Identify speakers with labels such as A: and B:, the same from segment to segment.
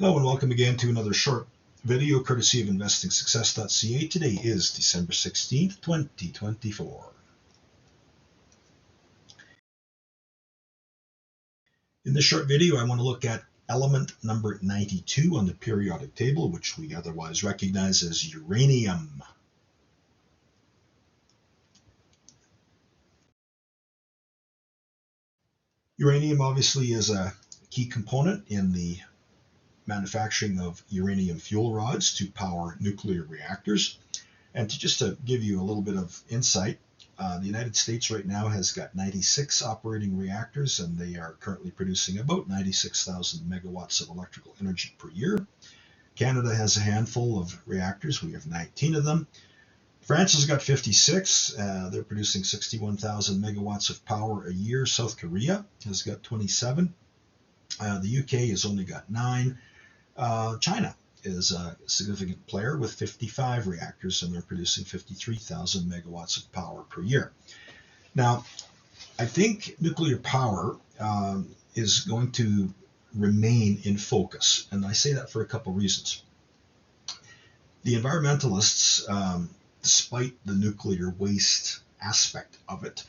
A: Hello and welcome again to another short video courtesy of investingsuccess.ca. Today is December 16th, 2024. In this short video, I want to look at element number 92 on the periodic table, which we otherwise recognize as uranium. Uranium obviously is a key component in the manufacturing of uranium fuel rods to power nuclear reactors. And to give you a little bit of insight, the United States right now has got 96 operating reactors, and they are currently producing about 96,000 megawatts of electrical energy per year. Canada has a handful of reactors. We have 19 of them. France has got 56. They're producing 61,000 megawatts of power a year. South Korea has got 27. The UK has only got 9. China is a significant player with 55 reactors, and they're producing 53,000 megawatts of power per year. Now, I think nuclear power is going to remain in focus, and I say that for a couple reasons. The environmentalists, despite the nuclear waste aspect of it,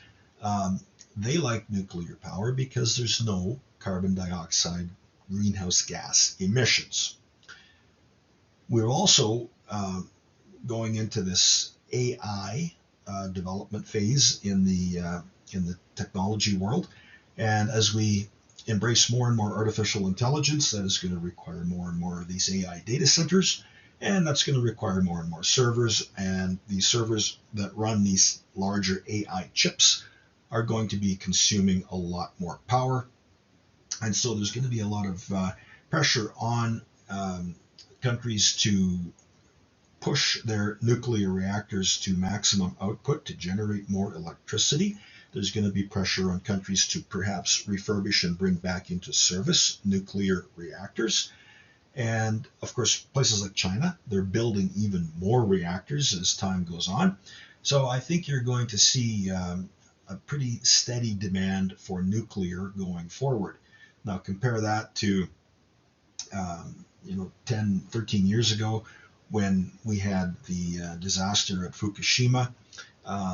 A: they like nuclear power because there's no carbon dioxide greenhouse gas emissions. We're also going into this AI development phase in the technology world, and as we embrace more and more artificial intelligence, that is going to require more and more of these AI data centers, and that's going to require more and more servers, and these servers that run these larger AI chips are going to be consuming a lot more power. And so there's going to be a lot of pressure on countries to push their nuclear reactors to maximum output to generate more electricity. There's going to be pressure on countries to perhaps refurbish and bring back into service nuclear reactors. And of course, places like China, they're building even more reactors as time goes on. So I think you're going to see a pretty steady demand for nuclear going forward. Now compare that to 10, 13 years ago when we had the disaster at Fukushima.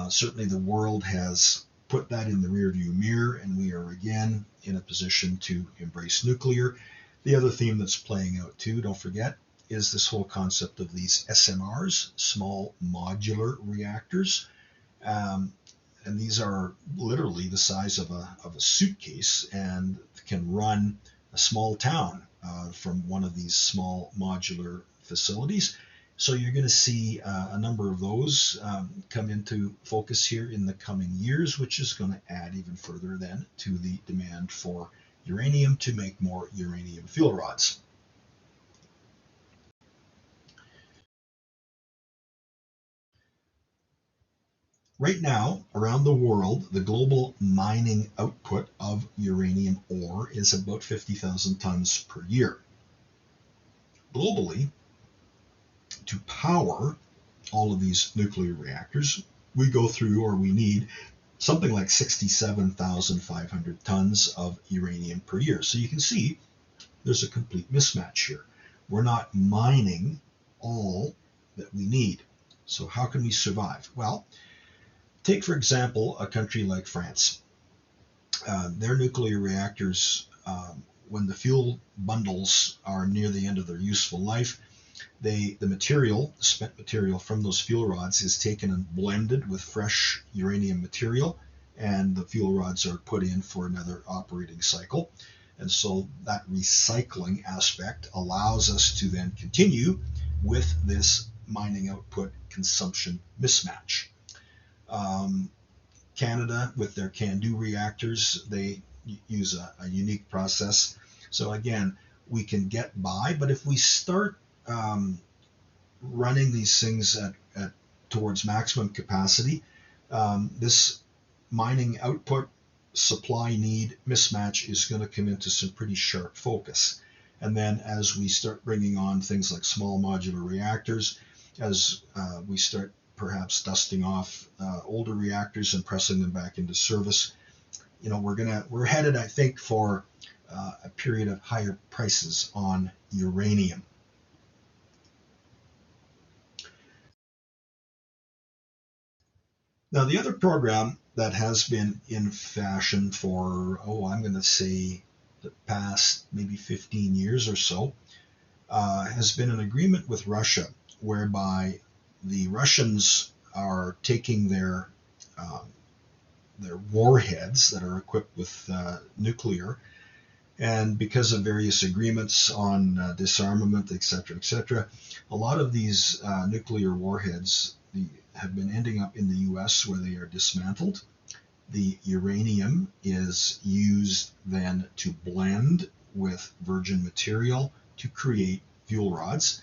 A: Certainly the world has put that in the rearview mirror, and we are again in a position to embrace nuclear. The other theme that's playing out too, don't forget, is this whole concept of these SMRs, small modular reactors. And these are literally the size of a suitcase and can run a small town from one of these small modular facilities. So you're going to see a number of those come into focus here in the coming years, which is going to add even further then to the demand for uranium to make more uranium fuel rods. Right now, around the world, the global mining output of uranium ore is about 50,000 tons per year. Globally, to power all of these nuclear reactors, we go through, or we need, something like 67,500 tons of uranium per year. So you can see there's a complete mismatch here. We're not mining all that we need. So how can we survive? Well, take, for example, a country like France. Their nuclear reactors, when the fuel bundles are near the end of their useful life, the spent material from those fuel rods is taken and blended with fresh uranium material, and the fuel rods are put in for another operating cycle. And so that recycling aspect allows us to then continue with this mining output consumption mismatch. Canada, with their CANDU reactors, they use a unique process. So again, we can get by, but if we start running these things at towards maximum capacity, this mining output supply need mismatch is going to come into some pretty sharp focus. And then as we start bringing on things like small modular reactors, as we start perhaps dusting off older reactors and pressing them back into service, we're headed, I think, for a period of higher prices on uranium. Now, the other program that has been in fashion for, I'm going to say the past maybe 15 years or so, has been an agreement with Russia whereby the Russians are taking their warheads that are equipped with nuclear, and because of various agreements on disarmament, etc., a lot of these nuclear warheads have been ending up in the U.S. where they are dismantled. The uranium is used then to blend with virgin material to create fuel rods.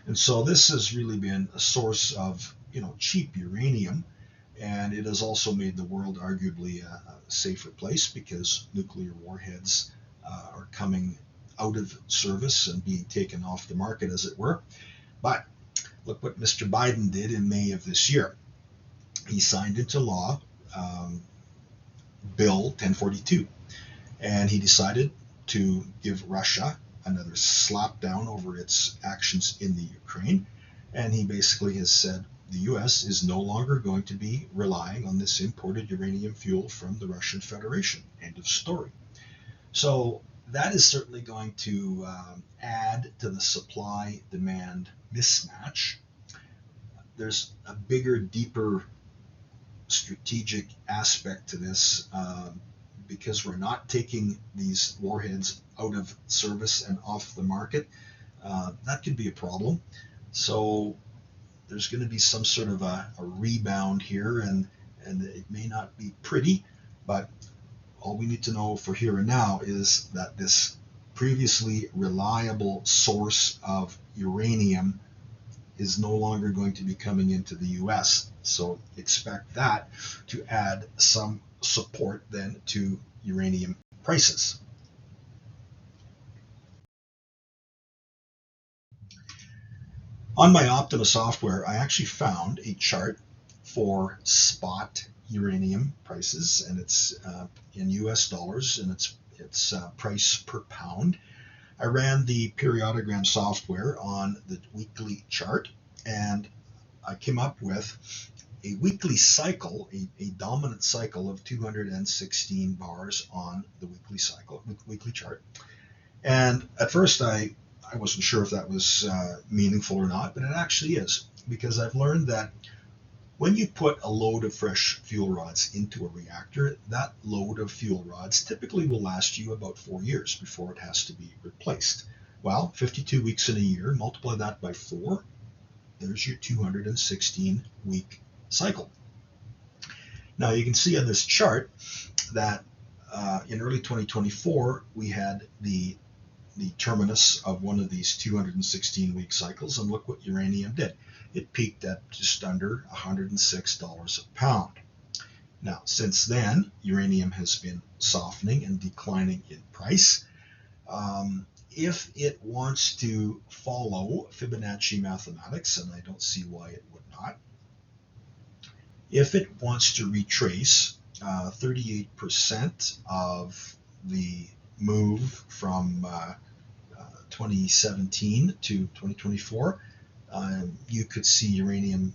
A: And so this has really been a source of, cheap uranium, and it has also made the world arguably a safer place because nuclear warheads are coming out of service and being taken off the market, as it were. But look what Mr. Biden did in May of this year. He signed into law Bill 1042, and he decided to give Russia another slap down over its actions in the Ukraine. And he basically has said the U.S. is no longer going to be relying on this imported uranium fuel from the Russian Federation. End of story. So that is certainly going to add to the supply-demand mismatch. There's a bigger, deeper strategic aspect to this because we're not taking these warheads out of service and off the market. That could be a problem. So there's going to be some sort of a rebound here, and it may not be pretty, but all we need to know for here and now is that this previously reliable source of uranium is no longer going to be coming into the U.S. So expect that to add some support then to uranium prices. On my Optima software, I actually found a chart for spot uranium prices, and it's in US dollars, and it's price per pound. I ran the periodogram software on the weekly chart, and I came up with a weekly cycle, a dominant cycle of 216 bars on the weekly chart. And at first I wasn't sure if that was meaningful or not, but it actually is, because I've learned that when you put a load of fresh fuel rods into a reactor, that load of fuel rods typically will last you about 4 years before it has to be replaced. Well, 52 weeks in a year, multiply that by 4, there's your 216-week cycle. Now you can see on this chart that in early 2024, we had the terminus of one of these 216-week cycles, and look what uranium did. It peaked at just under $106 a pound. Now, since then, uranium has been softening and declining in price. If it wants to follow Fibonacci mathematics, and I don't see why it would not, if it wants to retrace 38% of the move from 2017 to 2024, you could see uranium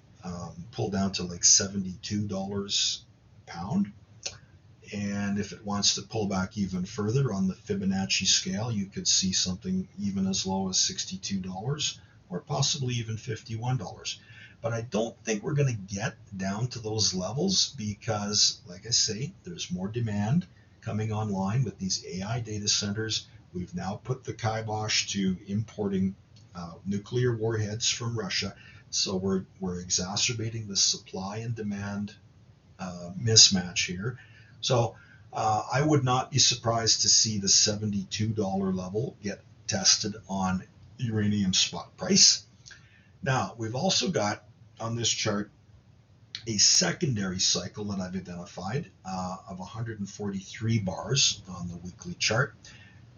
A: pull down to like $72 a pound. And if it wants to pull back even further on the Fibonacci scale, you could see something even as low as $62 or possibly even $51. But I don't think we're going to get down to those levels because, like I say, there's more demand coming online with these AI data centers. We've now put the kibosh to importing nuclear warheads from Russia. So we're exacerbating the supply and demand mismatch here. So I would not be surprised to see the $72 level get tested on uranium spot price. Now, we've also got on this chart a secondary cycle that I've identified of 143 bars on the weekly chart.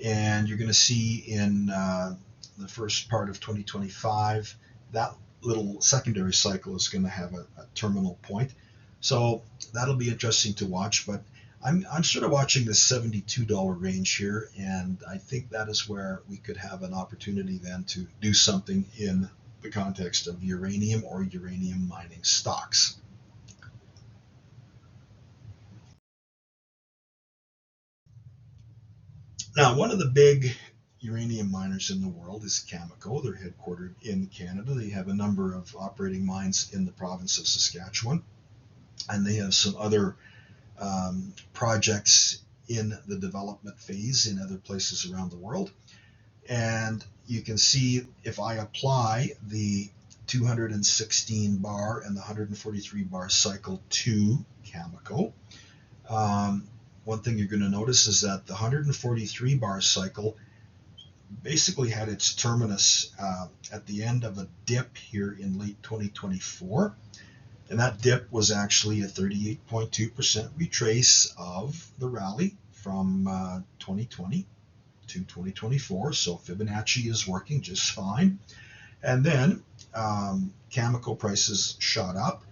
A: And you're going to see in the first part of 2025, that little secondary cycle is going to have a terminal point. So that'll be interesting to watch. But I'm sort of watching this $72 range here, and I think that is where we could have an opportunity then to do something in the context of uranium or uranium mining stocks. Now, one of the big uranium miners in the world is Cameco. They're headquartered in Canada. They have a number of operating mines in the province of Saskatchewan, and they have some other projects in the development phase in other places around the world. And you can see if I apply the 216 bar and the 143 bar cycle to Cameco, one thing you're going to notice is that the 143 bar cycle basically had its terminus at the end of a dip here in late 2024. And that dip was actually a 38.2% retrace of the rally from 2020 to 2024. So Fibonacci is working just fine. And then Cameco prices shot up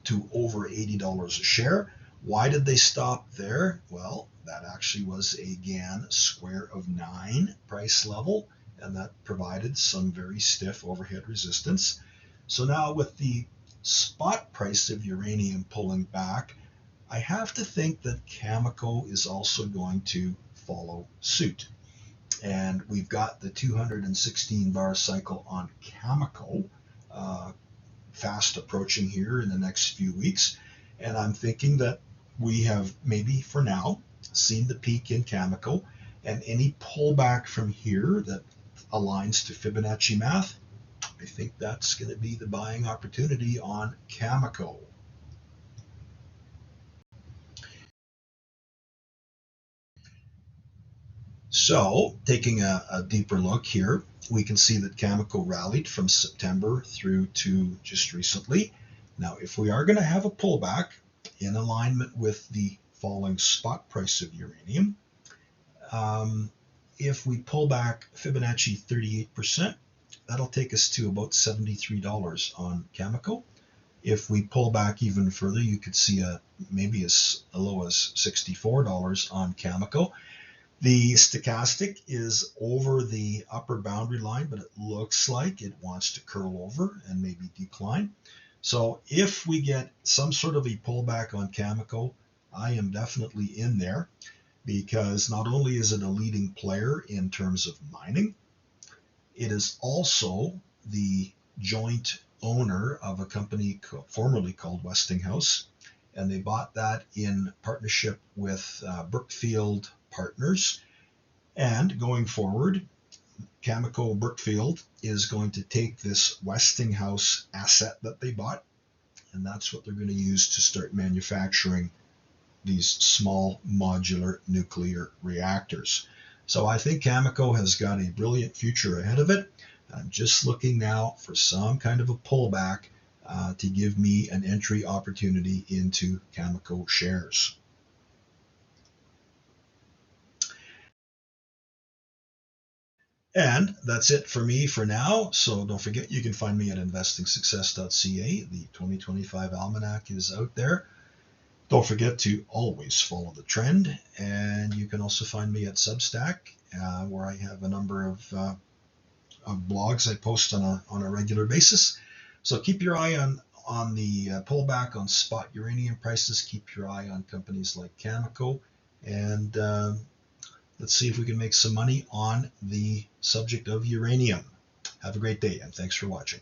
A: to over $80 a share. Why did they stop there? Well, that actually was a Gann square of 9 price level, and that provided some very stiff overhead resistance. So now with the spot price of uranium pulling back, I have to think that Cameco is also going to follow suit. And we've got the 216 bar cycle on Cameco fast approaching here in the next few weeks. And I'm thinking that we have maybe for now seen the peak in Cameco, and any pullback from here that aligns to Fibonacci math, I think that's going to be the buying opportunity on Cameco. So, taking a deeper look here, we can see that Cameco rallied from September through to just recently. Now, if we are going to have a pullback in alignment with the falling spot price of uranium, if we pull back Fibonacci 38%, that'll take us to about $73 on Cameco. If we pull back even further, you could see maybe as low as $64 on Cameco. The stochastic is over the upper boundary line, but it looks like it wants to curl over and maybe decline. So if we get some sort of a pullback on Cameco, I am definitely in there, because not only is it a leading player in terms of mining, it is also the joint owner of a company formerly called Westinghouse, and they bought that in partnership with Brookfield Partners. And going forward, Cameco Brookfield is going to take this Westinghouse asset that they bought, and that's what they're going to use to start manufacturing these small modular nuclear reactors. So I think Cameco has got a brilliant future ahead of it. I'm just looking now for some kind of a pullback to give me an entry opportunity into Cameco shares. And that's it for me for now. So don't forget, you can find me at investingsuccess.ca. The 2025 Almanac is out there. Don't forget to always follow the trend. And you can also find me at Substack, where I have a number of blogs I post on a regular basis. So keep your eye on the pullback on spot uranium prices. Keep your eye on companies like Cameco, and let's see if we can make some money on the subject of uranium. Have a great day, and thanks for watching.